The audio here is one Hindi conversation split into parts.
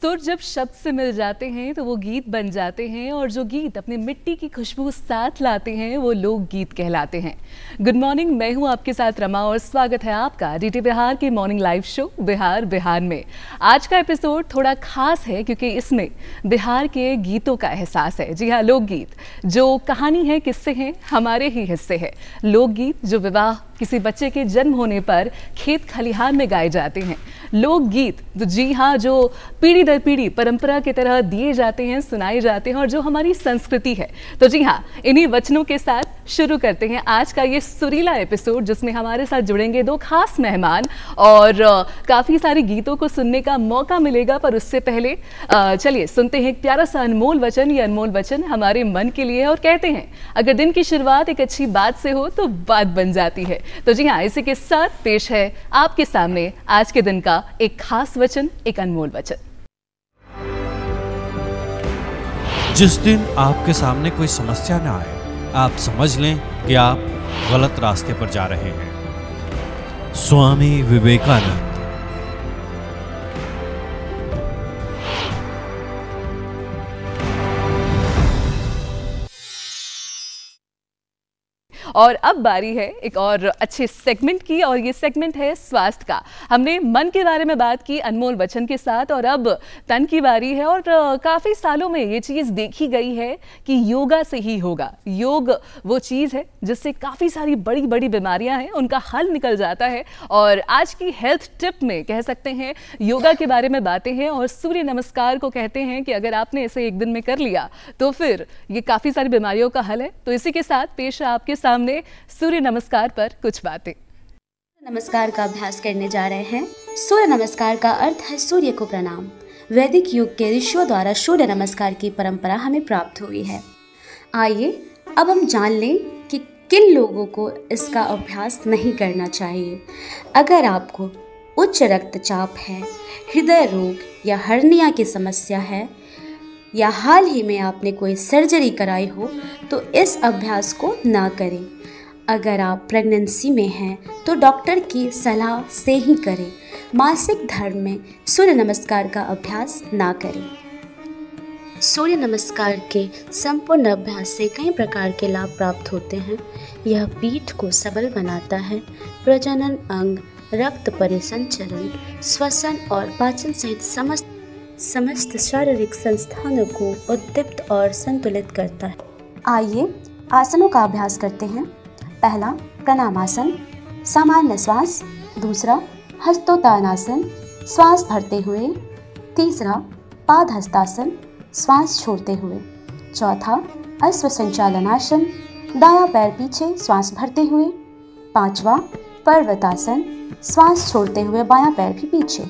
सुर जब शब्द से मिल जाते हैं तो वो गीत बन जाते हैं, और जो गीत अपनी मिट्टी की खुशबू साथ लाते हैं वो लोकगीत कहलाते हैं। गुड मॉर्निंग, मैं हूं आपके साथ रमा और स्वागत है आपका डीटी बिहार के morning live show Bihar Bihar में। आज का एपिसोड थोड़ा खास है क्योंकि इसमें बिहार के गीतों का एहसास है। जी हाँ, लोकगीत जो कहानी है, किस्से हैं, हमारे ही हिस्से है। लोकगीत जो विवाह, किसी बच्चे के जन्म होने पर खेत खलिहान में गाए जाते हैं। लोकगीत तो जी हाँ, जो पीढ़ी दर पीढ़ी परंपरा की तरह दिए जाते हैं, सुनाए जाते हैं, और जो हमारी संस्कृति है। तो जी हाँ, इन्हीं वचनों के साथ शुरू करते हैं आज का ये सुरीला एपिसोड, जिसमें हमारे साथ जुड़ेंगे दो खास मेहमान और काफ़ी सारे गीतों को सुनने का मौका मिलेगा। पर उससे पहले चलिए सुनते हैं एक प्यारा सा अनमोल वचन। ये अनमोल वचन हमारे मन के लिए है और कहते हैं, अगर दिन की शुरुआत एक अच्छी बात से हो तो बात बन जाती है। तो जी हाँ, इसी के साथ पेश है आपके सामने आज के दिन का एक खास वचन, एक अनमोल वचन। जिस दिन आपके सामने कोई समस्या ना आए, आप समझ लें कि आप गलत रास्ते पर जा रहे हैं। स्वामी विवेकानंद। और अब बारी है एक और अच्छे सेगमेंट की, और ये सेगमेंट है स्वास्थ्य का। हमने मन के बारे में बात की अनमोल वचन के साथ, और अब तन की बारी है। और काफ़ी सालों में ये चीज़ देखी गई है कि योगा से ही होगा। योग वो चीज़ है जिससे काफ़ी सारी बड़ी बड़ी बीमारियां हैं, उनका हल निकल जाता है। और आज की हेल्थ टिप में कह सकते हैं योगा के बारे में बातें हैं, और सूर्य नमस्कार को कहते हैं कि अगर आपने इसे एक दिन में कर लिया तो फिर ये काफ़ी सारी बीमारियों का हल है। तो इसी के साथ पेश है आपके सामने सूर्य नमस्कार पर कुछ बातें। नमस्कार का अभ्यास करने जा रहे हैं। सूर्य नमस्कार का अर्थ है सूर्य को प्रणाम। वैदिक युग के ऋषियों द्वारा सूर्य नमस्कार की परंपरा हमें प्राप्त हुई है। आइए अब हम जान लें कि किन लोगों को इसका अभ्यास नहीं करना चाहिए। अगर आपको उच्च रक्तचाप है, हृदय रोग या हर्निया की समस्या है, या हाल ही में आपने कोई सर्जरी कराई हो, तो इस अभ्यास को ना करें। अगर आप प्रेगनेंसी में हैं तो डॉक्टर की सलाह से ही करें। मासिक धर्म में सूर्य नमस्कार का अभ्यास ना करें। सूर्य नमस्कार के संपूर्ण अभ्यास से कई प्रकार के लाभ प्राप्त होते हैं। यह पीठ को सबल बनाता है, प्रजनन अंग, रक्त परिसंचरण, श्वसन और पाचन सहित समस्त शारीरिक संस्थानों को उद्दीप्त और संतुलित करता है। आइए आसनों का अभ्यास करते हैं। पहला प्रणामासन, सामान्य श्वास। दूसरा हस्तोत्तानासन, श्वास भरते हुए। तीसरा पादहस्तासन, श्वास छोड़ते हुए। चौथा अश्व संचालनासन, दायां पैर पीछे, श्वास भरते हुए। पांचवा पर्वतासन, श्वास छोड़ते हुए बायां पैर भी पीछे।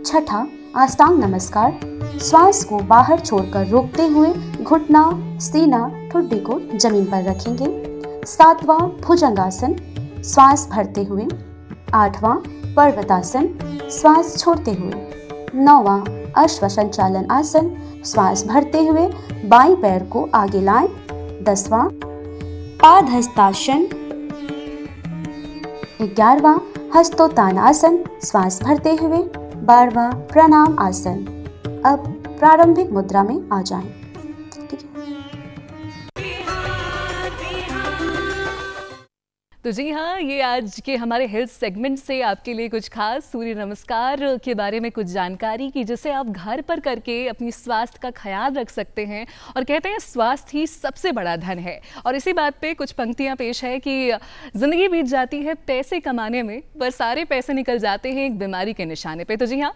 छठा अष्टांग नमस्कार, श्वास को बाहर छोड़कर रोकते हुए घुटना, सीना, ठुड्डी को जमीन पर रखेंगे। सातवां भुजंगासन, श्वास भरते हुए। आठवां पर्वतासन, श्वास छोड़ते हुए। नौवां अश्व संचालन आसन, श्वास भरते हुए बाएं पैर को आगे लाएं। 10वां पादहस्तासन। 11वां हस्तोत्तानासन, श्वास भरते हुए। 12वां प्रणाम आसन। अब प्रारंभिक मुद्रा में आ जाएं। ठीक है। तो जी हाँ, ये आज के हमारे हेल्थ सेगमेंट से आपके लिए कुछ खास सूर्य नमस्कार के बारे में कुछ जानकारी की, जिसे आप घर पर करके अपनी स्वास्थ्य का ख्याल रख सकते हैं। और कहते हैं स्वास्थ्य ही सबसे बड़ा धन है। और इसी बात पे कुछ पंक्तियाँ पेश है कि ज़िंदगी बीत जाती है पैसे कमाने में, पर सारे पैसे निकल जाते हैं एक बीमारी के निशाने पे। तो जी हाँ,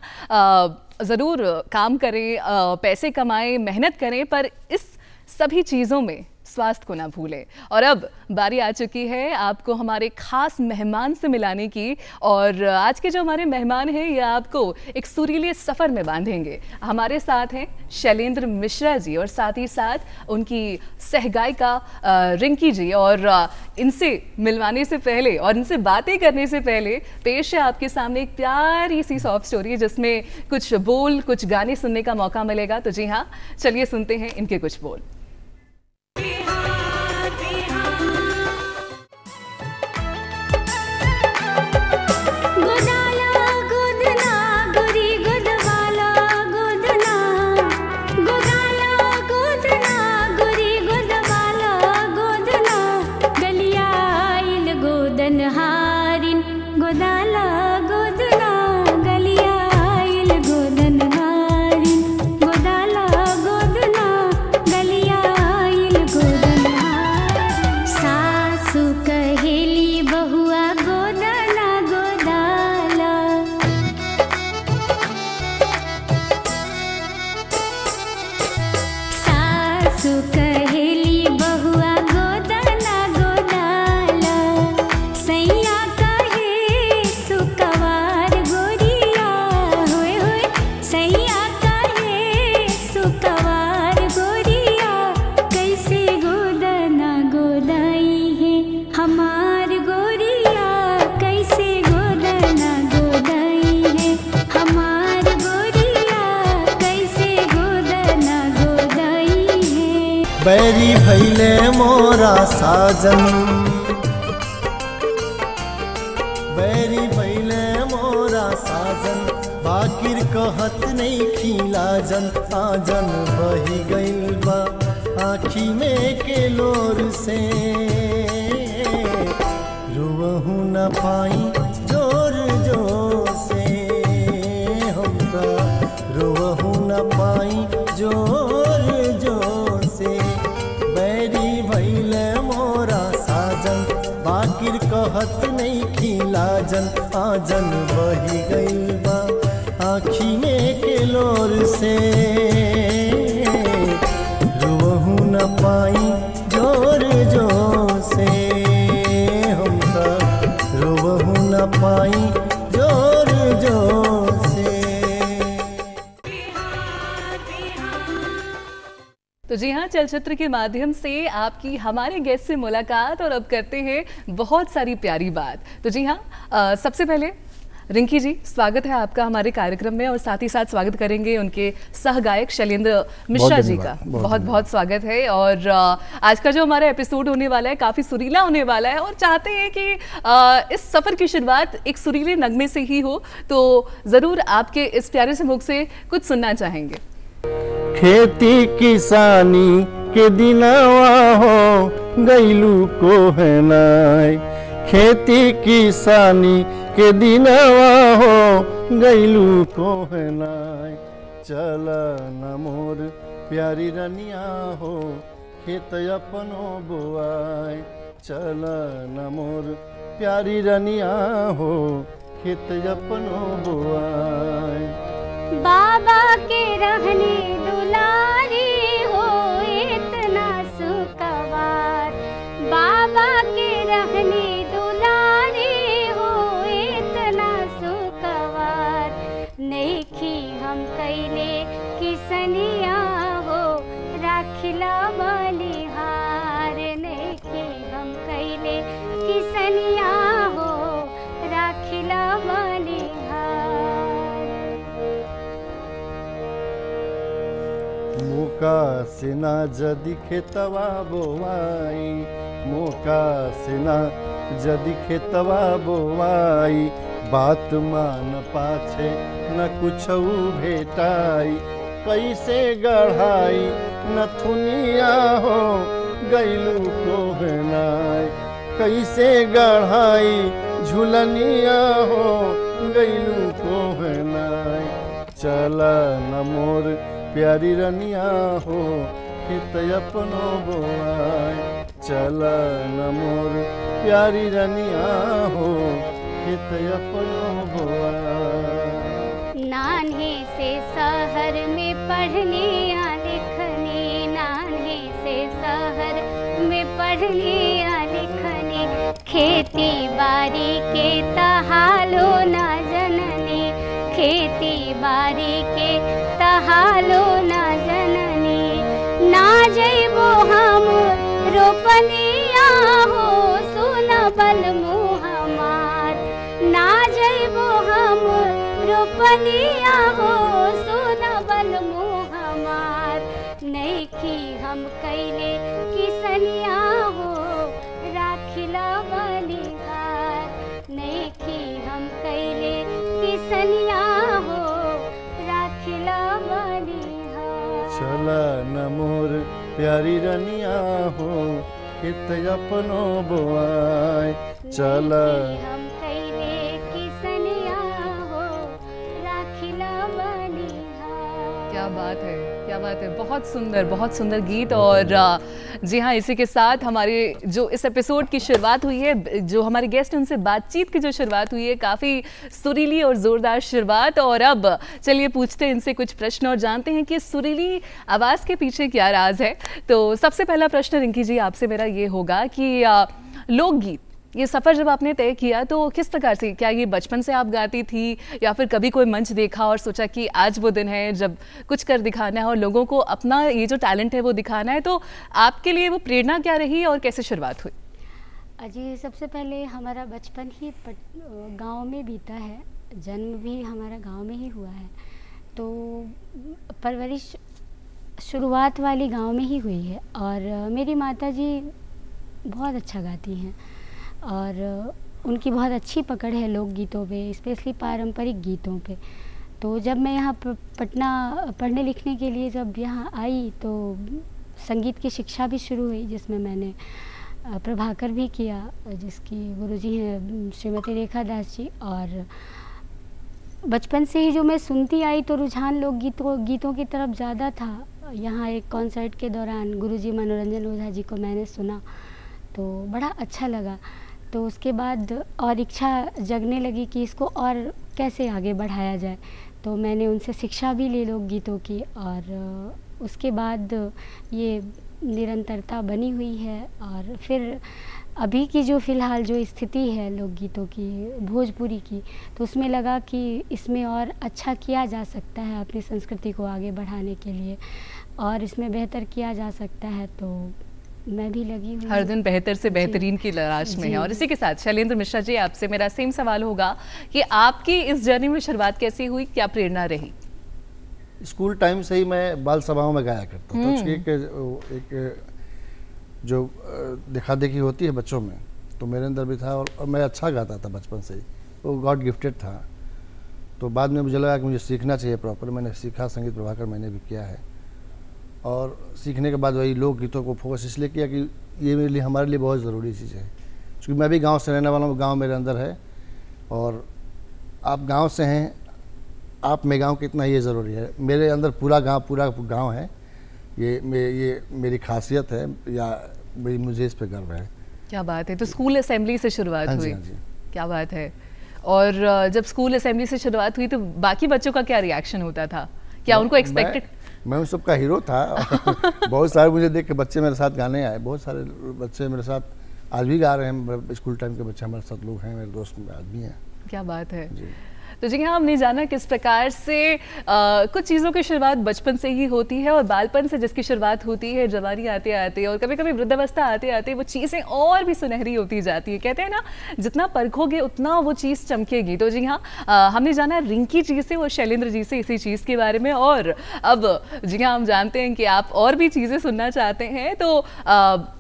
ज़रूर काम करें, पैसे कमाएं, मेहनत करें, पर इस सभी चीज़ों में स्वास्थ्य को ना भूलें। और अब बारी आ चुकी है आपको हमारे खास मेहमान से मिलाने की। और आज के जो हमारे मेहमान हैं, ये आपको एक सुरीले सफ़र में बांधेंगे। हमारे साथ हैं शैलेंद्र मिश्रा जी, और साथ ही साथ उनकी सहगायिका रिंकी जी। और इनसे मिलवाने से पहले और इनसे बातें करने से पहले पेश है आपके सामने एक प्यारी सी सॉफ्ट स्टोरी, जिसमें कुछ बोल, कुछ गाने सुनने का मौका मिलेगा। तो जी हाँ, चलिए सुनते हैं इनके कुछ बोल। बैरी भैले मोरा साजन, बैरी भैले मोरा साजन, बाकिर कहत नहीं खीला जन, आजन बही गइल बा आँखी में के लोर से, रुवहू न पाई जोर जोर से, हम तो रुवहू न पाई जोर जोर से, बैरी भैले मोरा साजन, बाकिर कहत नहीं खीला जन, आजन बही गइल बा आँखी में के लोर से, रुवहू न पाई जोर जोर से, हम तो रुवहू न पाई जोर जोर से। तो जी हाँ, चलचित्र के माध्यम से आपकी हमारे गेस्ट से मुलाकात और अब करते हैं बहुत सारी प्यारी बात। तो जी हाँ, सबसे पहले रिंकी जी, स्वागत है आपका हमारे कार्यक्रम में और साथ ही साथ स्वागत करेंगे उनके सहगायक शैलेंद्र मिश्रा जी का। बहुत बहुत स्वागत है। और आज का जो हमारा एपिसोड होने वाला है काफ़ी सुरीला होने वाला है और चाहते हैं कि इस सफ़र की शुरुआत एक सुरीले नगमे से ही हो, तो ज़रूर आपके इस प्यारे से मुख से कुछ सुनना चाहेंगे। खेती किसानी के दिनवा हो गइलू को है नाय, खेती किसानी के दिनवा हो गइलू को है नाय, चल न मोर प्यारी रनिया हो खेत अपनो बोआय, चल न मोर प्यारी रनिया हो खेत अपनो बोआय। बाबा के रहने दुलारी हो इतना सुकवार, बाबा के रहने दुलारी हो इतना सुकवार, नैखी हम कैले किसनिया हो राखिला बलिहार, नैखी हम कैले किसनिया हो राखिला बलिहार। मौका से ना जदि खेतवा बोवाई, मौका से ना जदि खेतवा बोवाई, बात मान पाछे न कुछऊ भेटाई, कैसे गढ़ाई नथुनिया हो गइलू को नाय, कैसे गढ़ाई झुलनिया हो गइलू को नाय, चल न मोर प्यारी रनिया हो खेत अपनो बोआय, चल न मोर प्यारी रनिया हो खेत अपनो बोआय। नान्हे से शहर में पढ़ने या लिखने, नान्हे से शहर में पढ़ने या लिखने, खेती बाड़ी के तहालो न जननी, खेती बाड़ी के तहालो न जननी, ना जइबो हम रोपनिया हो सुनबल मुँह हमार, ना जइबो हम रोपनिया हो सुनबल मुँह हमार, नैखी हम कैले किसनिया हो राखिला बलिहार, नैखी हम कैले किसनिया हो राखिला बलिहार। चल न मोर प्यारी रनिया हो खेत अपनो बोआय, चल हम कैले किसनिया हो राखिला बलिहार। क्या बात है, क्या बात है, बहुत सुंदर गीत। और जी हाँ, इसी के साथ हमारे जो इस एपिसोड की शुरुआत हुई है, जो हमारे गेस्ट हैं उनसे बातचीत की जो शुरुआत हुई है, काफ़ी सुरीली और ज़ोरदार शुरुआत। और अब चलिए पूछते हैं इनसे कुछ प्रश्न और जानते हैं कि सुरीली आवाज़ के पीछे क्या राज है। तो सबसे पहला प्रश्न रिंकी जी आपसे मेरा ये होगा कि लोकगीत, ये सफ़र जब आपने तय किया तो किस प्रकार से, क्या ये बचपन से आप गाती थी या फिर कभी कोई मंच देखा और सोचा कि आज वो दिन है जब कुछ कर दिखाना है और लोगों को अपना ये जो टैलेंट है वो दिखाना है, तो आपके लिए वो प्रेरणा क्या रही और कैसे शुरुआत हुई? जी, सबसे पहले हमारा बचपन ही गांव में बीता है, जन्म भी हमारा गांव में ही हुआ है, तो परवरिश शुरुआत वाली गांव में ही हुई है। और मेरी माताजी बहुत अच्छा गाती हैं और उनकी बहुत अच्छी पकड़ है लोकगीतों पे, स्पेशली पारंपरिक गीतों पे। तो जब मैं यहाँ पटना पढ़ने लिखने के लिए जब यहाँ आई तो संगीत की शिक्षा भी शुरू हुई, जिसमें मैंने प्रभाकर भी किया, जिसकी गुरुजी हैं श्रीमती रेखा दास जी। और बचपन से ही जो मैं सुनती आई तो रुझान गीतों की तरफ ज़्यादा था। यहाँ एक कॉन्सर्ट के दौरान गुरुजी मनोरंजन ओझा जी को मैंने सुना तो बड़ा अच्छा लगा। तो उसके बाद और इच्छा जगने लगी कि इसको और कैसे आगे बढ़ाया जाए। तो मैंने उनसे शिक्षा भी ली लोकगीतों की और उसके बाद ये निरंतरता बनी हुई है। और फिर अभी की जो फ़िलहाल जो स्थिति है लोकगीतों की, भोजपुरी की, तो उसमें लगा कि इसमें और अच्छा किया जा सकता है अपनी संस्कृति को आगे बढ़ाने के लिए और इसमें बेहतर किया जा सकता है। तो मैं भी लगी हुई हर दिन बेहतर से बेहतरीन की तलाश में है। और इसी के साथ शैलेंद्र मिश्रा जी, आपसे मेरा सेम सवाल होगा कि आपकी इस जर्नी में शुरुआत कैसी हुई, क्या प्रेरणा रही? स्कूल टाइम से ही मैं बाल सभाओं में गाया करता था। उसकी एक जो देखा देखी होती है बच्चों में, तो मेरे अंदर भी था और मैं अच्छा गाता था बचपन से ही, वो गॉड गिफ्टेड था। तो बाद में मुझे लगा कि मुझे सीखना चाहिए प्रॉपर। मैंने सीखा, संगीत प्रभाकर मैंने भी किया है और सीखने के बाद वही लोकगीतों को फोकस इसलिए किया कि ये मेरे लिए, हमारे लिए बहुत ज़रूरी चीज़ है। क्योंकि मैं भी गांव से रहने वाला हूँ, गांव मेरे अंदर है और आप गांव से हैं, आप में गांव कितना ये ज़रूरी है। मेरे अंदर पूरा गांव है। ये मेरी खासियत है या मुझे इस पे गर्व है। क्या बात है। तो स्कूल असेंबली से शुरुआत हुई? हाँ जी। क्या बात है। और जब स्कूल असेंबली से शुरुआत हुई तो बाकी बच्चों का क्या रिएक्शन होता था? क्या उनको एक्सपेक्टेड? मैं उन सबका हीरो था। बहुत सारे मुझे देख के बच्चे मेरे साथ गाने आए। बहुत सारे बच्चे मेरे साथ आज भी गा रहे हैं। स्कूल टाइम के बच्चे हमारे साथ लोग हैं, मेरे दोस्त आदमी हैं। क्या बात है जी। तो जी हाँ, हमने जाना किस प्रकार से कुछ चीज़ों की शुरुआत बचपन से ही होती है और बालपन से जिसकी शुरुआत होती है, जवानी आते आते और कभी कभी वृद्धावस्था आते आते वो चीज़ें और भी सुनहरी होती जाती है। कहते हैं ना, जितना परखोगे उतना वो चीज़ चमकेगी। तो जी हाँ, हमने जाना रिंकी जी से और शैलेंद्र जी से इसी चीज़ के बारे में। और अब जी हाँ, हम जानते हैं कि आप और भी चीज़ें सुनना चाहते हैं, तो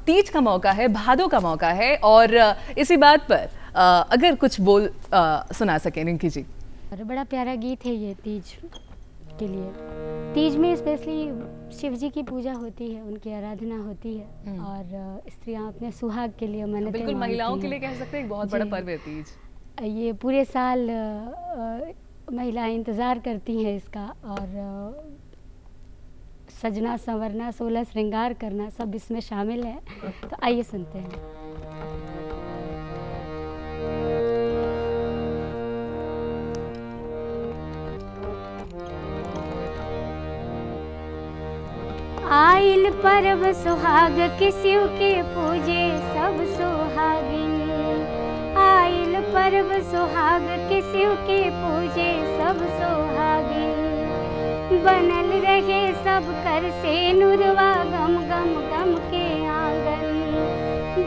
तीज का मौका है, भादों का मौका है और इसी बात पर अगर कुछ बोल सुना सकें रिंकी जी। और बड़ा प्यारा गीत है ये तीज के लिए। तीज में स्पेशली शिव जी की पूजा होती है, उनकी आराधना होती है और स्त्रियां अपने सुहाग के लिए मन्नतें बिल्कुल महिलाओं के लिए कह सकते हैं एक बहुत बड़ा पर्व है तीज। ये पूरे साल महिलाएं इंतज़ार करती हैं इसका और सजना संवरना, 16 श्रृंगार करना सब इसमें शामिल है। तो आइए सुनते हैं। आइल पर्व सुहाग के शिव के पूजे सब सुहागिन। आइल पर्व सुहाग के शिव के पूजे सब सुहागिन। बनल रहे सब कर से नुरवा गम गम गम के आंगन।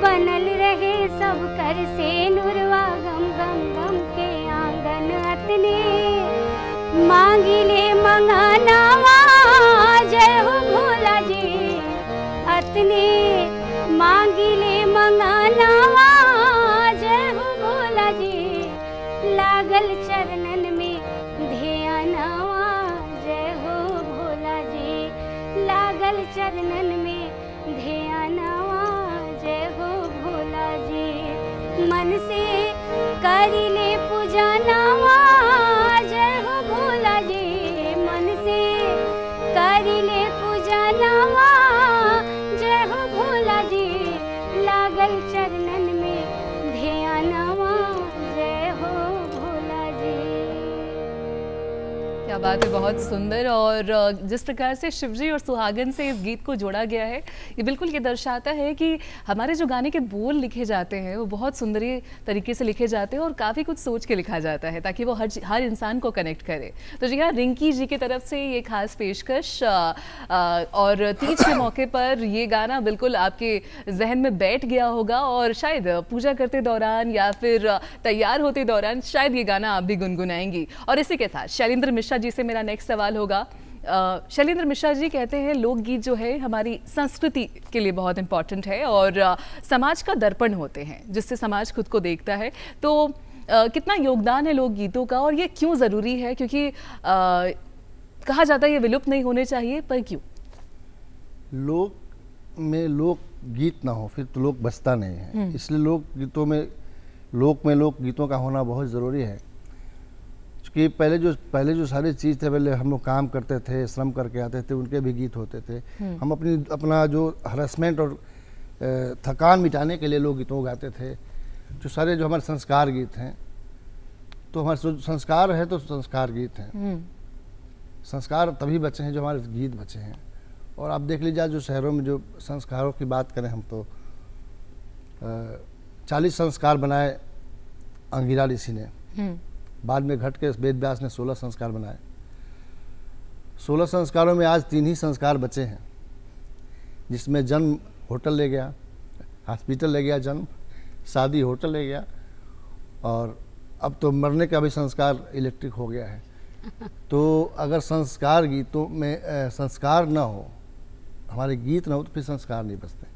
बनल रहे सब कर से नुरवा गम गम गम के आंगन। अतने मांगिले मंगानावा जय हो भोला जी। अतने मांगिले मंगानावा जय हो भोला जी। लागल चरणन में ध्यानवा जय हो भोला जी। लागल चरणन में ध्यानवा जय हो भोला जी। मन से करिले पूजनवा जय हो भोला जी। मन से करिले पूजनवा जय हो भोला जी। लागल चरणन में ध्यानवा जय हो भोला जी। क्या बात है, बहुत सुंदर। और जिस प्रकार से शिवजी और सुहागन से इस गीत को जोड़ा गया है, ये बिल्कुल ये दर्शाता है कि हमारे जो गाने के बोल लिखे जाते हैं वो बहुत सुंदर तरीके से लिखे जाते हैं और काफ़ी कुछ सोच के लिखा जाता है ताकि वो हर इंसान को कनेक्ट करे। तो जी हाँ, रिंकी जी की तरफ से ये खास पेशकश और तीज के मौके पर ये गाना बिल्कुल आपके जहन में बैठ गया होगा और शायद पूजा करते दौरान या फिर तैयार होते दौरान शायद ये गाना आप भी गुनगुनाएंगी। और इसी के साथ शैलेंद्र मिश्रा जी से मेरा नेक्स्ट सवाल होगा शैलेंद्र मिश्रा जी कहते हैं लोकगीत जो है हमारी संस्कृति के लिए बहुत इम्पॉर्टेंट है और समाज का दर्पण होते हैं जिससे समाज खुद को देखता है। तो कितना योगदान है लोकगीतों का और ये क्यों ज़रूरी है? क्योंकि कहा जाता है ये विलुप्त नहीं होने चाहिए, पर क्यों? लोक में लोकगीत ना हो फिर तो लोक बचता नहीं है, इसलिए लोकगीतों में लोकगीतों का होना बहुत ज़रूरी है। क्योंकि पहले जो सारी चीज़ थे, पहले हम लोग काम करते थे, श्रम करके आते थे, उनके भी गीत होते थे। हम अपना जो हरासमेंट और थकान मिटाने के लिए लोकगीतों को गाते थे। जो सारे जो हमारे संस्कार गीत हैं, तो हमारे संस्कार है तो संस्कार गीत हैं। संस्कार तभी बचे हैं जो हमारे गीत बचे हैं। और आप देख लीजिए जो शहरों में जो संस्कारों की बात करें हम तो 40 संस्कार बनाए अंगिरा ऋषि ने, बाद में घट के वेद व्यास ने 16 संस्कार बनाए। 16 संस्कारों में आज 3 ही संस्कार बचे हैं, जिसमें जन्म होटल ले गया, हॉस्पिटल ले गया जन्म, शादी होटल ले गया, और अब तो मरने का भी संस्कार इलेक्ट्रिक हो गया है। तो अगर संस्कार गीतों में संस्कार ना हो, हमारे गीत ना हो, तो फिर संस्कार नहीं बचते।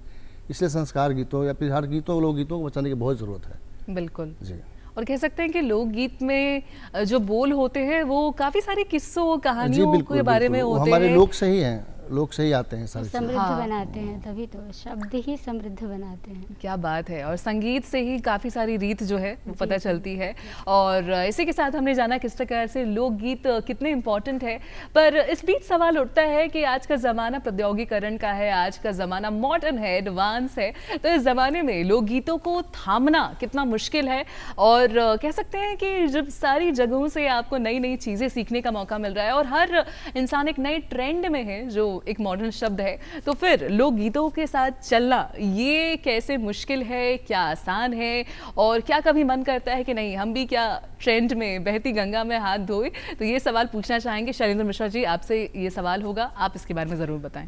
इसलिए संस्कार गीतों या फिर हर गीतों लोकगीतों को बचाने की बहुत ज़रूरत है। बिल्कुल जी। और कह सकते हैं कि लोकगीत में जो बोल होते हैं वो काफ़ी सारे किस्सों कहानियों के बारे में होते हैं। हमारे लोक से ही हैं, लोक से ही आते हैं सारी चीज़ें। समृद्ध बनाते हैं, तभी तो शब्द ही समृद्ध बनाते हैं। क्या बात है। और संगीत से ही काफ़ी सारी रीत जो है वो पता चलती है। और इसी के साथ हमने जाना किस प्रकार से लोकगीत कितने इम्पोर्टेंट है। पर इस बीच सवाल उठता है कि आज का ज़माना प्रौद्योगिकरण का है, आज का ज़माना मॉडर्न है, एडवांस है, तो इस ज़माने में लोकगीतों को थामना कितना मुश्किल है। और कह सकते हैं कि जब सारी जगहों से आपको नई नई चीज़ें सीखने का मौका मिल रहा है और हर इंसान एक नए ट्रेंड में है जो एक मॉडर्न शब्द है, तो फिर लोकगीतों के साथ चलना ये कैसे मुश्किल है, क्या आसान है? और क्या कभी मन करता है कि नहीं हम भी क्या ट्रेंड में बहती गंगा में हाथ धोए? तो ये सवाल पूछना चाहेंगे शैलेंद्र मिश्रा जी, आपसे ये सवाल होगा, आप इसके बारे में ज़रूर बताएं।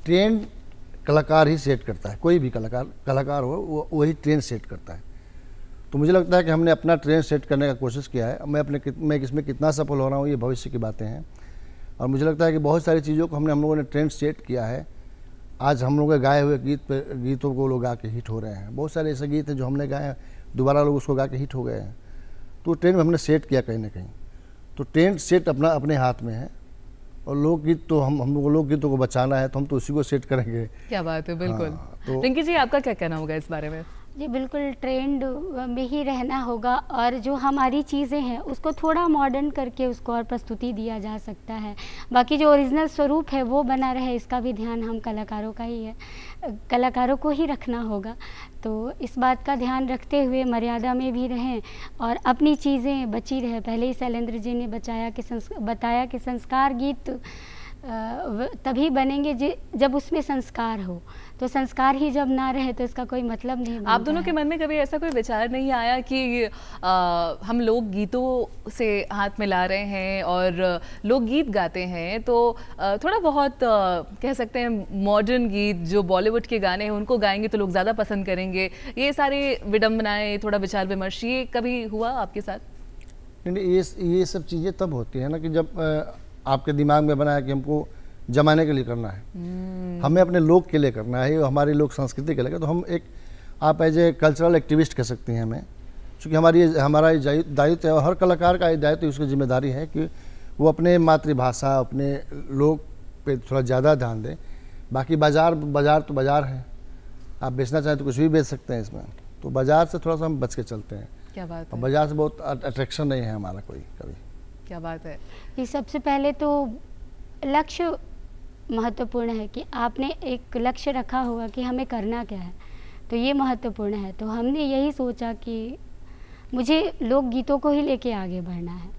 ट्रेंड कलाकार ही सेट करता है, कोई भी कलाकार हो वो वही ट्रेंड सेट करता है। तो मुझे लगता है कि हमने अपना ट्रेंड सेट करने का कोशिश किया है। मैं इसमें कितना सफल हो रहा हूँ ये भविष्य की बातें हैं। और मुझे लगता है कि बहुत सारी चीज़ों को हम लोगों ने ट्रेंड सेट किया है। आज हम लोग के गाए हुए गीतों को लोग गा के हिट हो रहे हैं। बहुत सारे ऐसे गीत हैं जो हमने गाए हैं, दोबारा लोग उसको गा के हिट हो गए हैं। तो ट्रेंड हमने सेट किया कहीं ना कहीं। तो ट्रेंड सेट अपने हाथ में है। और लोकगीत तो हम लोग लोकगीतों को बचाना है, तो हम तो उसी को सेट करेंगे। क्या बात है, बिल्कुल। तो रिंकी जी, आपका क्या कहना होगा इस बारे में? जी बिल्कुल, ट्रेंड में ही रहना होगा और जो हमारी चीज़ें हैं उसको थोड़ा मॉडर्न करके उसको और प्रस्तुति दिया जा सकता है। बाकी जो ओरिजिनल स्वरूप है वो बना रहे, इसका भी ध्यान हम कलाकारों का ही है, कलाकारों को ही रखना होगा। तो इस बात का ध्यान रखते हुए मर्यादा में भी रहें और अपनी चीज़ें बची रहे। पहले ही शैलेंद्र जी ने बताया कि संस्कार गीत तभी बनेंगे जब उसमें संस्कार हो। तो संस्कार ही जब ना रहे तो इसका कोई मतलब नहीं बनता। आप दोनों के मन में कभी ऐसा कोई विचार नहीं आया कि हम लोक गीतों से हाथ मिला रहे हैं और लोकगीत गाते हैं, तो थोड़ा बहुत कह सकते हैं मॉडर्न गीत जो बॉलीवुड के गाने हैं उनको गाएंगे तो लोग ज़्यादा पसंद करेंगे, ये सारे विडम्बनाएं, थोड़ा विचार विमर्श, ये कभी हुआ आपके साथ? नहीं, ये सब चीज़ें तब होती है ना कि जब आपके दिमाग में बना है कि हमको जमाने के लिए करना है, हमें अपने लोक के लिए करना है, हमारी लोक संस्कृति के लिए। तो हम एक आप एज ए कल्चरल एक्टिविस्ट कह सकती हैं हमें, क्योंकि हमारा दायित्व है और हर कलाकार का दायित्व, उसकी जिम्मेदारी है कि वो अपने मातृभाषा, अपने लोक पे थोड़ा ज़्यादा ध्यान दें। बाकी बाजार तो बाजार है, आप बेचना चाहें तो कुछ भी बेच सकते हैं इसमें। तो बाजार से थोड़ा सा हम बच के चलते हैं। क्या बात है। बाजार से बहुत अट्रैक्शन नहीं है हमारा कोई कभी। क्या बात है। ये सबसे पहले तो लक्ष्य महत्वपूर्ण है कि आपने एक लक्ष्य रखा होगा कि हमें करना क्या है, तो ये महत्वपूर्ण है। तो हमने यही सोचा कि मुझे लोकगीतों को ही लेके आगे बढ़ना है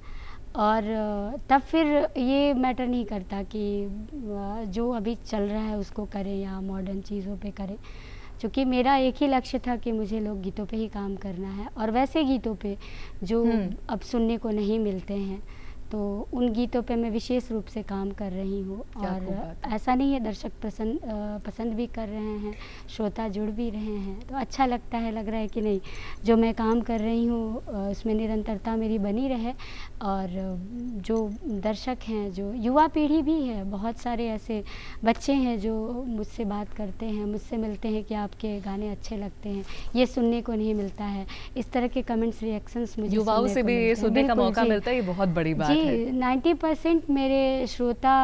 और तब फिर ये मैटर नहीं करता कि जो अभी चल रहा है उसको करें या मॉडर्न चीज़ों पे करें, क्योंकि मेरा एक ही लक्ष्य था कि मुझे लोकगीतों पे ही काम करना है और वैसे गीतों पे जो अब सुनने को नहीं मिलते हैं। तो उन गीतों पे मैं विशेष रूप से काम कर रही हूँ। और ऐसा नहीं है, दर्शक पसंद भी कर रहे हैं, श्रोता जुड़ भी रहे हैं, तो अच्छा लगता है, लग रहा है कि नहीं जो मैं काम कर रही हूँ उसमें निरंतरता मेरी बनी रहे। और जो दर्शक हैं, जो युवा पीढ़ी भी है, बहुत सारे ऐसे बच्चे हैं जो मुझसे बात करते हैं, मुझसे मिलते हैं कि आपके गाने अच्छे लगते हैं, ये सुनने को नहीं मिलता है। इस तरह के कमेंट्स, रिएक्शंस मुझे युवाओं से भी ये सुनने का मौका मिलता है, ये बहुत बड़ी बात है। 90% मेरे श्रोता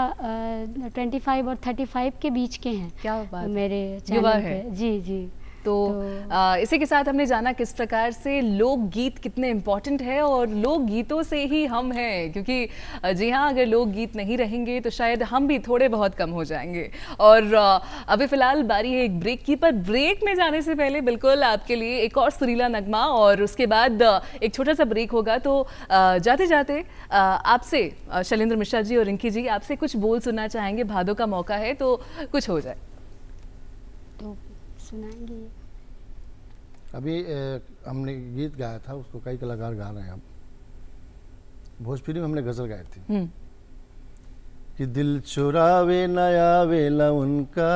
25 और 35 के बीच के हैं। क्या बात, मेरे चैनल पे। जी जी। तो इसी के साथ हमने जाना किस प्रकार से लोकगीत कितने इम्पोर्टेंट है और लोकगीतों से ही हम हैं, क्योंकि जी हाँ, अगर लोकगीत नहीं रहेंगे तो शायद हम भी थोड़े बहुत कम हो जाएंगे। और अभी फ़िलहाल बारी है एक ब्रेक की, पर ब्रेक में जाने से पहले बिल्कुल आपके लिए एक और सुरीला नगमा और उसके बाद एक छोटा सा ब्रेक होगा। तो जाते जाते आपसे शैलेंद्र मिश्रा जी और रिंकी जी, आपसे कुछ बोल सुनना चाहेंगे, भादों का मौका है तो कुछ हो जाए तो सुनाएंगे। अभी हमने गीत गाया था, उसको कई कलाकार गा रहे हैं। अब भोजपुरी में हमने गजल गाई थी कि दिल चुरावे नया वेला उनका,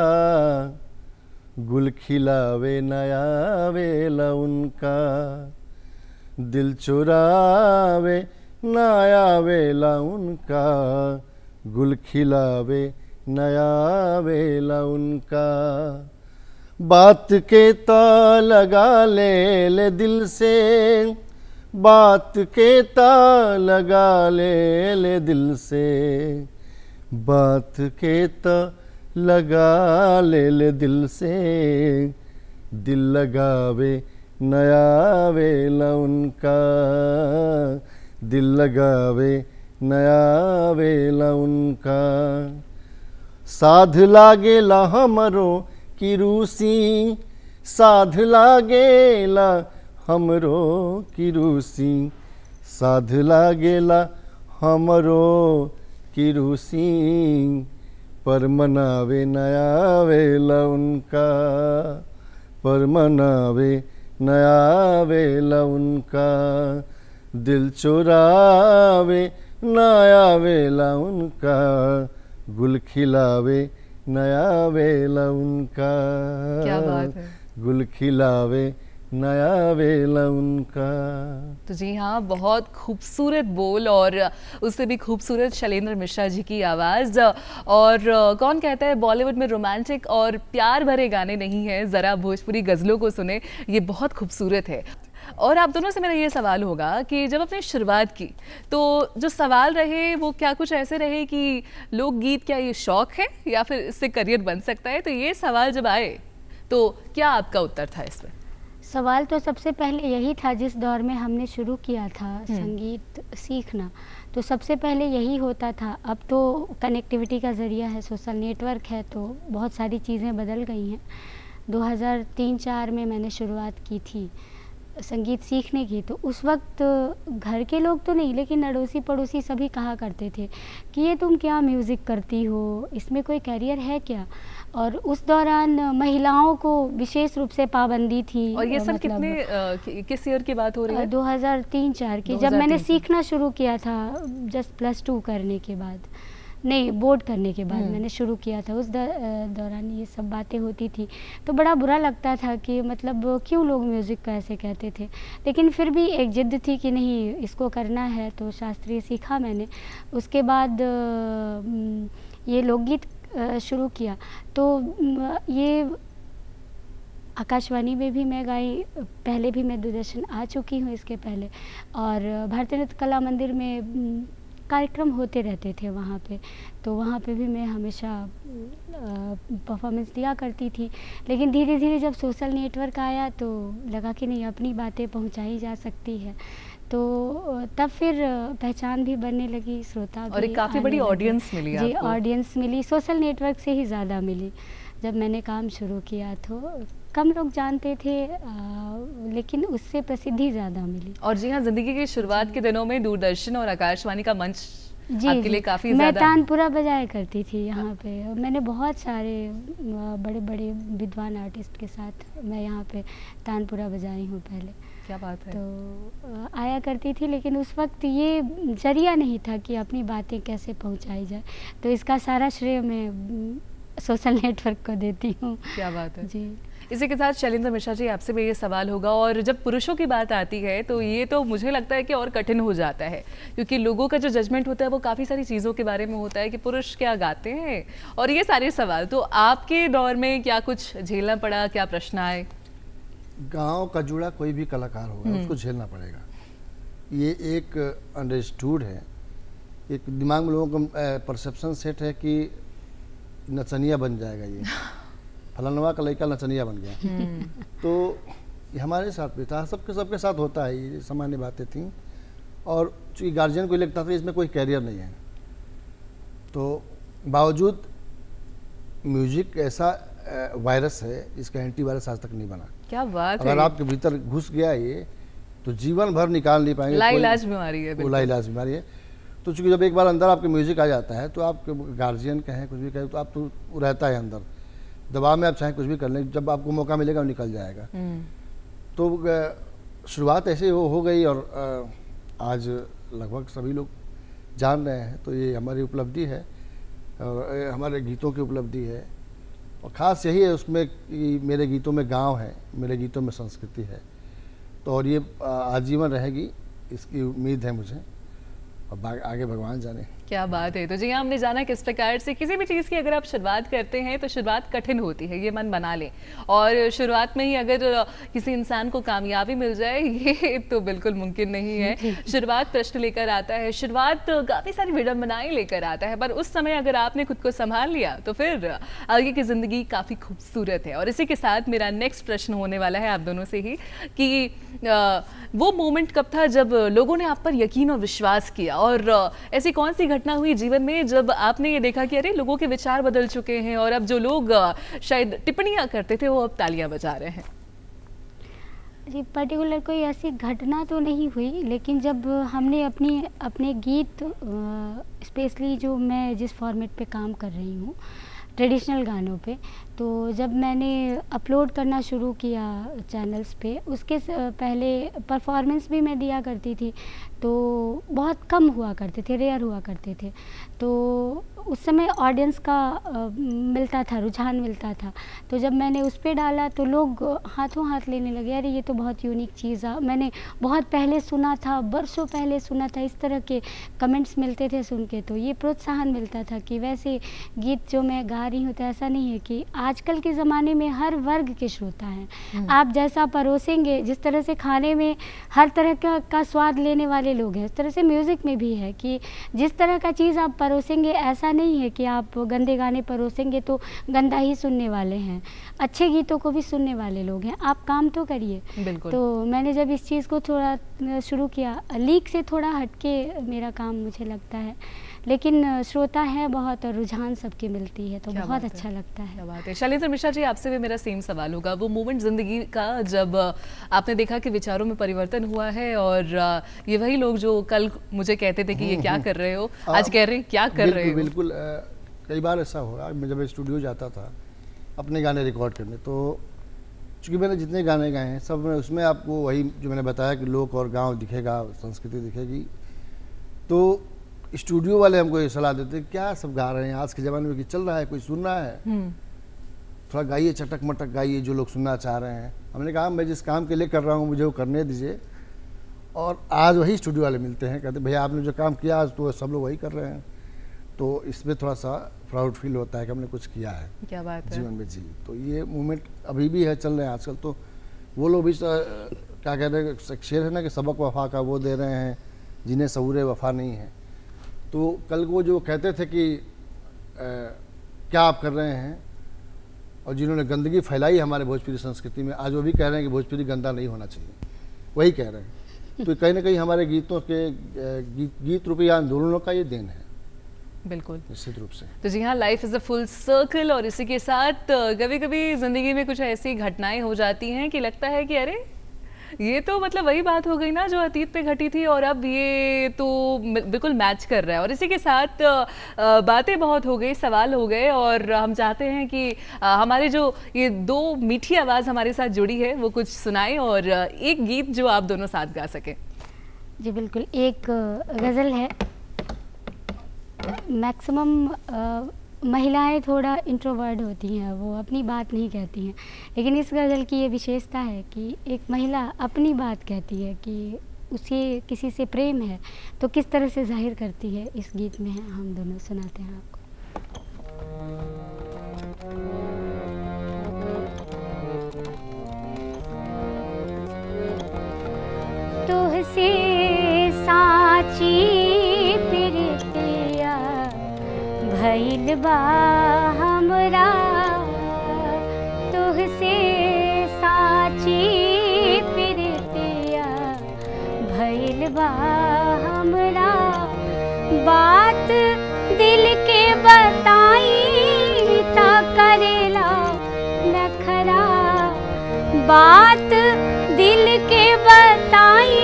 गुल खिलावे नया वेला उनका, दिल चुरावे नया वेला उनका, गुल खिलावे नया वेला उनका, बात के ता लगा ले दिल से, बात के ता लगा ले दिल से, बात के ता लगा ले दिल से, दिल लगावे नया वेला उनका, दिल लगावे नया वेला उनका, साध लागेला हमरो की रूसी, साध लागेला हमरो की रूसी, साध लागेला हमरो की रूसी, पर मनावे नया वेला उनका, पर मनावे नया वेला उनका, दिल चुरावे नया वेला उनका, गुल खिलावे नया वेला उनका। क्या बात है, गुल खिलावे नया वेला उनका। तो जी हाँ, बहुत खूबसूरत बोल और उससे भी खूबसूरत शैलेंद्र मिश्रा जी की आवाज़। और कौन कहता है बॉलीवुड में रोमांटिक और प्यार भरे गाने नहीं हैं, ज़रा भोजपुरी गज़लों को सुने, ये बहुत खूबसूरत है। और आप दोनों से मेरा ये सवाल होगा कि जब आपने शुरुआत की तो जो सवाल रहे वो क्या कुछ ऐसे रहे कि लोकगीत क्या ये शौक है या फिर इससे करियर बन सकता है? तो ये सवाल जब आए तो क्या आपका उत्तर था इसमें? सवाल तो सबसे पहले यही था, जिस दौर में हमने शुरू किया था संगीत सीखना, तो सबसे पहले यही होता था। अब तो कनेक्टिविटी का ज़रिया है, सोशल नेटवर्क है, तो बहुत सारी चीज़ें बदल गई हैं। 2003-04 में मैंने शुरुआत की थी संगीत सीखने की, तो उस वक्त घर के लोग तो नहीं, लेकिन अड़ोसी पड़ोसी सभी कहा करते थे कि ये तुम क्या म्यूज़िक करती हो, इसमें कोई करियर है क्या? और उस दौरान महिलाओं को विशेष रूप से पाबंदी थी। और ये सब कितने किस ईयर की बात हो रही है? 2003-04 की, जब मैंने सीखना शुरू किया था, जस्ट +2 करने के बाद, नहीं बोर्ड करने के बाद मैंने शुरू किया था। उस दौरान ये सब बातें होती थी, तो बड़ा बुरा लगता था कि मतलब क्यों लोग म्यूज़िक को ऐसे कहते थे, लेकिन फिर भी एक जिद थी कि नहीं इसको करना है, तो शास्त्रीय सीखा मैंने। उसके बाद ये लोकगीत शुरू किया, तो ये आकाशवाणी में भी मैं गाई, पहले भी मैं दूरदर्शन आ चुकी हूँ इसके पहले, और भारतीय नृत्य कला मंदिर में कार्यक्रम होते रहते थे वहाँ पे, तो वहाँ पे भी मैं हमेशा परफॉर्मेंस दिया करती थी। लेकिन धीरे धीरे जब सोशल नेटवर्क आया तो लगा कि नहीं, अपनी बातें पहुँचाई जा सकती है, तो तब फिर पहचान भी बनने लगी, श्रोता भी, और एक काफ़ी बड़ी ऑडियंस मिली जी, आपको। ऑडियंस मिली, सोशल नेटवर्क से ही ज़्यादा मिली। जब मैंने काम शुरू किया तो कम लोग जानते थे, लेकिन उससे प्रसिद्धि ज़्यादा मिली। और जी हाँ, ज़िंदगी की शुरुआत के दिनों में दूरदर्शन और आकाशवाणी का मंच जी, आपके जी। लिए काफ़ी मैं ज़्यादा। तानपुरा बजाया करती थी यहाँ पे। मैंने बहुत सारे बड़े बड़े विद्वान आर्टिस्ट के साथ मैं यहाँ पे तानपुरा बजाई हूँ पहले। क्या बात है। तो आया करती थी, लेकिन उस वक्त ये जरिया नहीं था कि अपनी बातें कैसे पहुँचाई जाए। तो इसका सारा श्रेय मैं सोशल नेटवर्क को देती हूँ। क्या बात है। जी। इसी के साथ शैलेंद्र मिश्रा जी, आपसे भी ये सवाल होगा, और जब पुरुषों की बात आती है तो ये तो मुझे लगता है कि और कठिन हो जाता है, क्योंकि लोगों का जो जजमेंट होता है वो काफ़ी सारी चीज़ों के बारे में होता है कि पुरुष क्या गाते हैं और ये सारे सवाल। तो आपके दौर में क्या कुछ झेलना पड़ा, क्या प्रश्न आए? गांव का जुड़ा कोई भी कलाकार होगा उसको झेलना पड़ेगा, ये एक अंडरस्टूड है। एक दिमाग में लोगों का परसेप्शन सेट है कि नचनिया बन जाएगा, ये फलानवा का लड़का नचनिया बन गया। तो ये हमारे साथ भी था, सबके साथ होता है, ये सामान्य बातें थी। और चूँकि गार्जियन को लगता था इसमें कोई कैरियर नहीं है, तो बावजूद म्यूजिक ऐसा वायरस है इसका एंटीवायरस आज तक नहीं बना। क्या बात है। अगर आपके भीतर घुस गया ये तो जीवन भर निकाल नहीं पाएंगे। लाइलाज बीमारी है। वो लाइलाज बीमारी है। तो चूंकि जब एक बार अंदर आपके म्यूजिक आ जाता है तो आप गार्जियन कहें कुछ भी कहें तो आप तो रहता है अंदर, दबाव में आप चाहे कुछ भी कर लें, जब आपको मौका मिलेगा वो निकल जाएगा। तो शुरुआत ऐसे हो गई और आज लगभग सभी लोग जान रहे हैं। तो ये हमारी उपलब्धि है और हमारे गीतों की उपलब्धि है, और ख़ास यही है उसमें कि मेरे गीतों में गांव है, मेरे गीतों में संस्कृति है। तो और ये आजीवन रहेगी, इसकी उम्मीद है मुझे, और आगे भगवान जाने। क्या बात है। तो जी हमने जाना किस प्रकार से किसी भी चीज़ की अगर आप शुरुआत करते हैं तो शुरुआत कठिन होती है, ये मन बना लें, और शुरुआत में ही अगर किसी इंसान को कामयाबी मिल जाए ये तो बिल्कुल मुमकिन नहीं है। शुरुआत प्रश्न लेकर आता है, शुरुआत काफ़ी सारी विडंबनाएं लेकर आता है, पर उस समय अगर आपने खुद को संभाल लिया तो फिर आगे की ज़िंदगी काफ़ी खूबसूरत है। और इसी के साथ मेरा नेक्स्ट प्रश्न होने वाला है आप दोनों से ही कि वो मोमेंट कब था जब लोगों ने आप पर यकीन और विश्वास किया, और ऐसी कौन सी घटना हुई जीवन में जब आपने ये देखा कि अरे लोगों के विचार बदल चुके हैं और अब जो लोग शायद टिप्पणियां करते थे वो अब तालियां बजा रहे हैं? जी, पर्टिकुलर कोई ऐसी घटना तो नहीं हुई, लेकिन जब हमने अपने गीत स्पेशली जो मैं जिस फॉर्मेट पे काम कर रही हूँ ट्रेडिशनल गानों पे, तो जब मैंने अपलोड करना शुरू किया चैनल्स पे, उसके पहले परफॉर्मेंस भी मैं दिया करती थी, तो बहुत कम हुआ करते थे, रेयर हुआ करते थे। तो उस समय ऑडियंस का मिलता था, रुझान मिलता था। तो जब मैंने उस पर डाला तो लोग हाथों हाथ लेने लगे, अरे ये तो बहुत यूनिक चीज़ है, मैंने बहुत पहले सुना था, बरसों पहले सुना था। इस तरह के कमेंट्स मिलते थे सुन के, तो ये प्रोत्साहन मिलता था कि वैसे गीत जो मैं गा रही हूँ तो ऐसा नहीं है कि आजकल के ज़माने में हर वर्ग के श्रोता हैं। आप जैसा परोसेंगे, जिस तरह से खाने में हर तरह का स्वाद लेने वाले लोग हैं, उस तरह से म्यूज़िक में भी है कि जिस तरह का चीज़ आप परोसेंगे, ऐसा नहीं है कि आप गंदे गाने परोसेंगे तो गंदा ही सुनने वाले हैं, अच्छे गीतों को भी सुनने वाले लोग हैं। आप काम तो करिए। बिल्कुल। तो मैंने जब इस चीज़ को थोड़ा शुरू किया, लीक से थोड़ा हटके मेरा काम मुझे लगता है, लेकिन श्रोता है बहुत और रुझान सबकी मिलती है, तो बहुत अच्छा लगता है। क्या बात है। शैलेंद्र मिश्रा जी, आपसे भी मेरा सेम सवाल होगा, वो मोमेंट ज़िंदगी का जब आपने देखा कि विचारों में परिवर्तन हुआ है और ये वही लोग जो कल मुझे कहते थे कि ये क्या कर रहे हो, आज कह रहे हैं क्या कर रहे हो। बिल्कुल। कई बार ऐसा हुआ, मैं जब स्टूडियो जाता था अपने गाने रिकॉर्ड करने, तो चूँकि मैंने जितने गाने गाए हैं सब में उसमें आपको वही जो मैंने बताया कि लोक और गाँव दिखेगा, संस्कृति दिखेगी। तो स्टूडियो वाले हमको ये सलाह देते क्या सब गा रहे हैं, आज के ज़माने में कि चल रहा है, कोई सुन रहा है, थोड़ा गाइए, चटक मटक गाइए जो लोग सुनना चाह रहे हैं। हमने कहा मैं जिस काम के लिए कर रहा हूँ मुझे वो करने दीजिए। और आज वही स्टूडियो वाले मिलते हैं, कहते भैया आपने जो काम किया आज तो सब लोग वही कर रहे हैं। तो इसमें थोड़ा सा प्राउड फील होता है कि हमने कुछ किया है। क्या बात है। जीवन में जी, तो ये मूवमेंट अभी भी है, चल रहे हैं आजकल। तो वो लोग भी क्या कह रहे हैं, शेर है ना कि सबक वफा का वो दे रहे हैं जिन्हें शऊर वफा नहीं है। तो कल वो जो कहते थे कि क्या आप कर रहे हैं, और जिन्होंने गंदगी फैलाई हमारे भोजपुरी संस्कृति में, आज वो भी कह रहे हैं कि भोजपुरी गंदा नहीं होना चाहिए, वही कह रहे हैं। तो कहीं ना कहीं हमारे गीतों के गीत रूपी आंदोलनों का ये देन है। बिल्कुल, निश्चित रूप से। तो जी हाँ, life is a full circle, और इसी के साथ कभी कभी ज़िंदगी में कुछ ऐसी घटनाएं हो जाती हैं कि लगता है कि अरे ये तो मतलब वही बात हो गई ना जो अतीत पे घटी थी, और अब ये तो बिल्कुल मैच कर रहा है। और इसी के साथ बातें बहुत हो गई, सवाल हो गए, और हम चाहते हैं कि हमारे जो ये दो मीठी आवाज़ हमारे साथ जुड़ी है वो कुछ सुनाए और एक गीत जो आप दोनों साथ गा सकें। जी बिल्कुल, एक गज़ल है। मैक्सिमम महिलाएं थोड़ा इंट्रोवर्ट होती हैं, वो अपनी बात नहीं कहती हैं, लेकिन इस गज़ल की ये विशेषता है कि एक महिला अपनी बात कहती है कि उसे किसी से प्रेम है तो किस तरह से जाहिर करती है। इस गीत में हम दोनों सुनाते हैं आपको। तुझसे साची प्रीतिया भइल बा हमरा, तुझसे साची प्रीतिया भइल बा हमरा। बात दिल के बताई ता करेला नखरा, बात दिल के बताई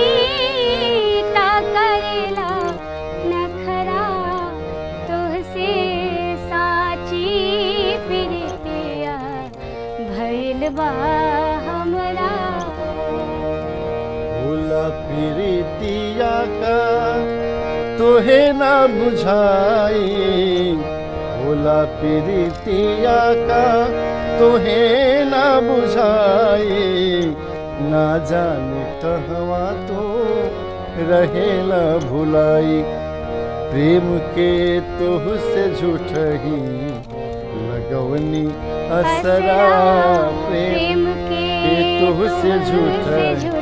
ता करेला नखरा। तुझसे साची प्रीतिया भइल बा हमरा। भूला प्रीतिया का तोहे ना बुझाई, भूला प्रीतिया का तोहे ना बुझाई। ना जाने कहवा तो रहेला भुलाई, प्रेम के तोह से झूठही लगवनी असरा। प्रेम के तोह से झूठही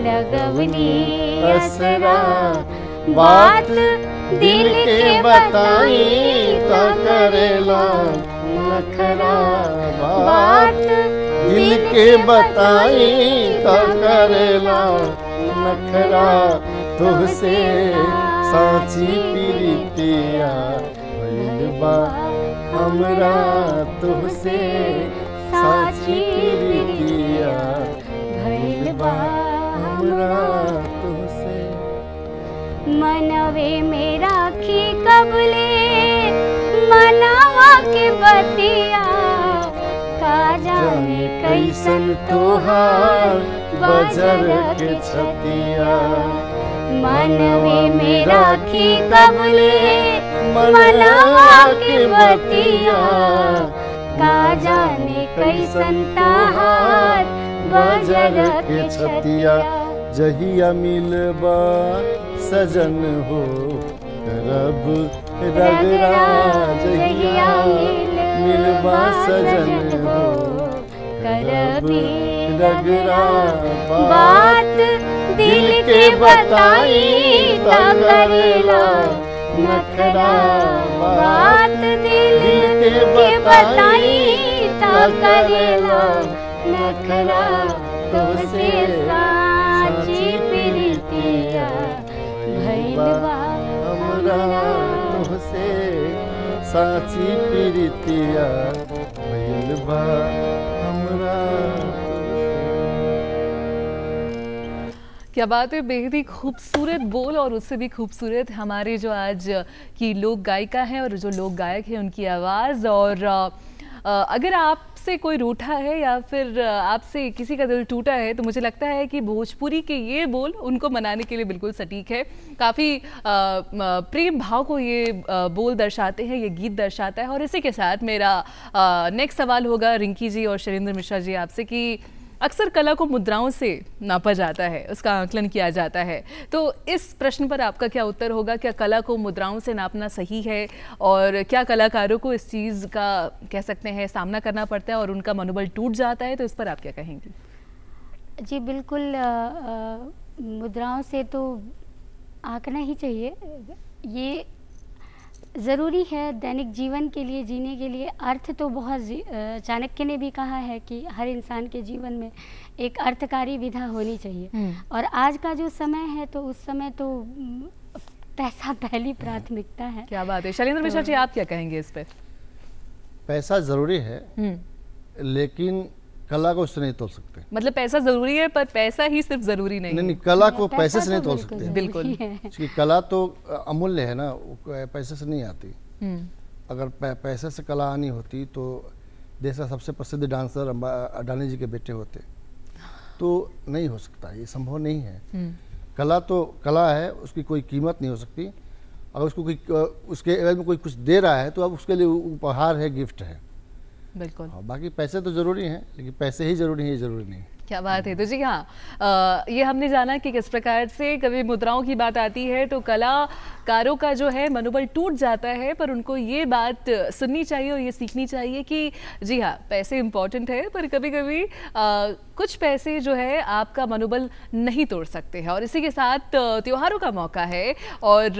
लगवनी असरा। बात दिल के बताई ता करेला नखरा, बात दिल के बताई ता करेला नखरा। तुझसे साची प्रीतिया भइल बा हमरा, तुझसे साची प्रीतिया भइल बा हमरा। तुझसे मनवे में राखी कबले मनावा के बतिया, का जाने कैसन तोहार बजर के छतिया। मनवे में राखी कबले मनावा के बतिया, का जाने कैसन तोहार बजर के छतिया। जहिया मिलबा सजन हो करब रगरा, जहिया मिलबा सजन हो करब रगरा। बात दिल के बताई ता करेला नखरा, बात दिल के बताई ता करेला नखरा। तुझसे साची प्रीतिया भइल बा हमरा, तुझसे साची प्रीतिया भइल बा हमरा। क्या बात है, बेहद ही खूबसूरत बोल और उससे भी खूबसूरत हमारे जो आज की लोक गायिका है और जो लोक गायक है उनकी आवाज़। और अगर आपसे कोई रूठा है या फिर आपसे किसी का दिल टूटा है तो मुझे लगता है कि भोजपुरी के ये बोल उनको मनाने के लिए बिल्कुल सटीक है। काफ़ी प्रेम भाव को ये बोल दर्शाते हैं, ये गीत दर्शाता है। और इसी के साथ मेरा नेक्स्ट सवाल होगा रिंकी जी और शैलेंद्र मिश्रा जी आपसे कि अक्सर कला को मुद्राओं से नापा जाता है, उसका आकलन किया जाता है, तो इस प्रश्न पर आपका क्या उत्तर होगा? क्या कला को मुद्राओं से नापना सही है और क्या कलाकारों को इस चीज़ का कह सकते हैं सामना करना पड़ता है और उनका मनोबल टूट जाता है, तो इस पर आप क्या कहेंगी? जी बिल्कुल, मुद्राओं से तो आंकना ही चाहिए। ये ज़रूरी है दैनिक जीवन के लिए, जीने के लिए। अर्थ तो बहुत, चाणक्य ने भी कहा है कि हर इंसान के जीवन में एक अर्थकारी विधा होनी चाहिए। और आज का जो समय है तो उस समय तो पैसा पहली प्राथमिकता है। क्या बात है। शैलेंद्र मिश्रा जी आप क्या कहेंगे इस पर? पैसा ज़रूरी है, लेकिन कला को उससे नहीं तोल सकते। मतलब पैसा जरूरी है पर पैसा ही सिर्फ जरूरी नहीं नहीं है। नहीं, कला को पैसा पैसे से तो नहीं तोल बिल्कुल सकते। बिल्कुल। उसकी कला तो अमूल्य है ना, वो पैसे से नहीं आती। हम्म, अगर पैसे से कला आनी होती तो देश का सबसे प्रसिद्ध डांसर अडानी जी के बेटे होते, तो नहीं हो सकता, ये संभव नहीं है। कला तो कला है, उसकी कोई कीमत नहीं हो सकती। अगर उसको कोई उसके एवज में कोई कुछ दे रहा है तो अब उसके लिए उपहार है, गिफ्ट है। बिल्कुल। बाकी पैसे तो ज़रूरी हैं, लेकिन पैसे ही ज़रूरी हैं, ये ज़रूरी नहीं। क्या बात है। तो जी हाँ, ये हमने जाना कि किस प्रकार से कभी मुद्राओं की बात आती है तो कलाकारों का जो है मनोबल टूट जाता है, पर उनको ये बात सुननी चाहिए और ये सीखनी चाहिए कि जी हाँ, पैसे इंपॉर्टेंट है पर कभी कभी कुछ पैसे जो है आपका मनोबल नहीं तोड़ सकते हैं। और इसी के साथ त्योहारों का मौका है और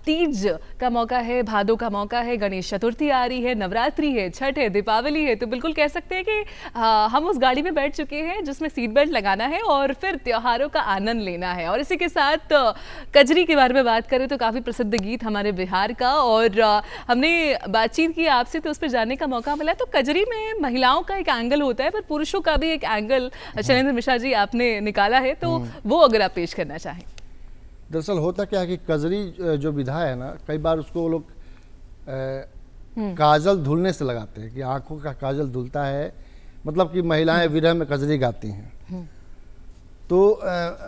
तीज का मौका है, भादों का मौका है, गणेश चतुर्थी आ रही है, नवरात्रि है, छठ है, दीपावली है। तो बिल्कुल कह सकते हैं कि हम उस गाड़ी में बैठ चुके हैं जिसमें सीट बेल्ट लगाना है और फिर त्योहारों का आनंद लेना है। और इसी के साथ कजरी के बारे में बात करें तो काफ़ी प्रसिद्ध गीत हमारे बिहार का, और हमने बातचीत की आपसे तो उस पर जानने का मौका मिला। तो कजरी में महिलाओं का एक एंगल होता है पर पुरुषों का भी एक एंगल शैलेंद्र मिश्रा जी आपने निकाला है, तो वो अगर आप पेश करना चाहें। दरअसल होता क्या है कि कजरी जो विधा है ना, कई बार उसको वो लोग काजल धुलने से लगाते हैं कि आंखों का काजल धुलता है, मतलब कि महिलाएं विरह में कजरी गाती हैं। तो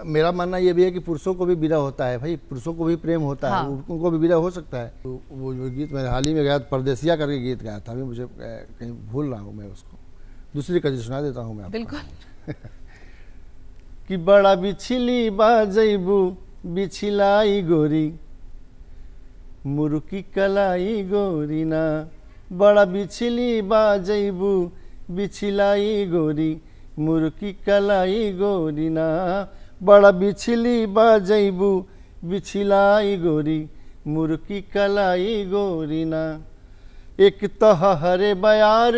मेरा मानना ये भी है कि पुरुषों को भी विरह होता है, भाई पुरुषों को भी प्रेम होता है, उनको भी विरह हो सकता है। तो वो जो गीत मैंने हाल ही में गाया, परदेसिया करके गीत गाया था, अभी मुझे कहीं भूल रहा हूँ मैं उसको, दूसरी कजरी सुना देता हूँ मैं आपको। बिल्कुल। कि बड़ा बिछली बाजैबू बिछलाई गोरी, मुरुकी कलाई गोरी ना, बड़ा बिछली बाजैबू बिछलाई गोरी, मुरुकी कलाई गोरी ना, बड़ा बिछली बाजैबू बिछलाई गोरी, मुरुकी कलाई गोरी ना। एक तह हरे बयार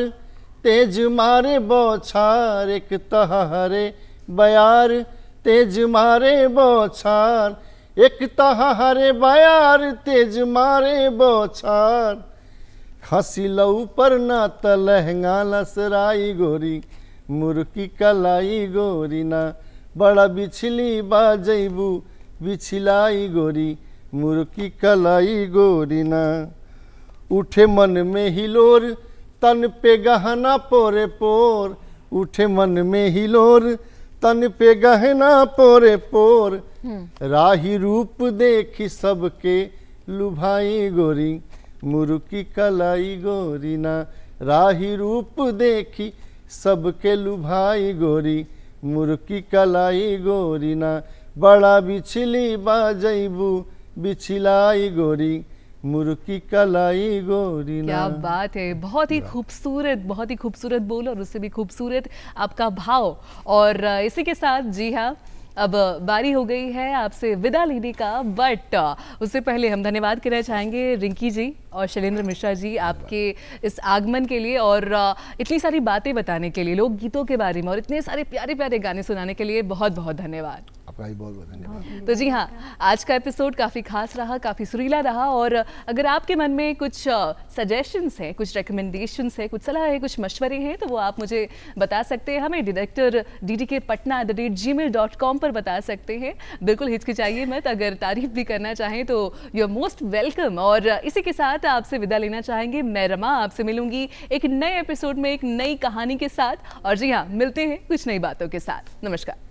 तेज मारे बौछार, एक तह हरे बयार तेज मारे बौछार, एक तह हरे बयार तेज मारे बौछार, खसी लऊ पर ना त लहंगा लसराई गोरी, मुर्की कलाई गोरी ना, बड़ा बिछली बाजैबू बिछलाई गोरी, मुर्की कलाई गोरी ना। उठे मन में हिलोर तन पे गहना पोरे पोर, उठे मन में हिलोर तन पे गहना पोरे पोर, राही रूप देखी सबके लुभाई गोरी, मुर्की कलाई गोरी ना, राही रूप देखी सबके लुभाई गोरी, मुर्की कलाई गोरी ना, बड़ा बिछली बाजैबू बिछलाई गोरी, मुर्की कलाई गोरी ना। क्या बात है, बहुत ही खूबसूरत बोल और उससे भी खूबसूरत आपका भाव। और इसी के साथ जी हाँ, अब बारी हो गई है आपसे विदा लेने का, बट उससे पहले हम धन्यवाद कहना चाहेंगे रिंकी जी और शैलेंद्र मिश्रा जी आपके इस आगमन के लिए और इतनी सारी बातें बताने के लिए, लोक गीतों के बारे में और इतने सारे प्यारे प्यारे गाने सुनाने के लिए बहुत बहुत धन्यवाद। आपका ही बहुत बहुत धन्यवाद। तो जी हाँ, आज का एपिसोड काफ़ी खास रहा, काफ़ी सुरीला रहा, और अगर आपके मन में कुछ सजेशंस हैं, कुछ रिकमेंडेशंस है, कुछ सलाह है, कुछ मशवरे हैं, तो वो आप मुझे बता सकते हैं। हमें डायरेक्टर ddkpatna@gmail.com पर बता सकते हैं। बिल्कुल हिचकिचाइए मत, अगर तारीफ भी करना चाहें तो यू आर मोस्ट वेलकम। और इसी के साथ आपसे विदा लेना चाहेंगे, मैं रमा आपसे मिलूंगी एक नए एपिसोड में एक नई कहानी के साथ। और जी हाँ, मिलते हैं कुछ नई बातों के साथ। नमस्कार।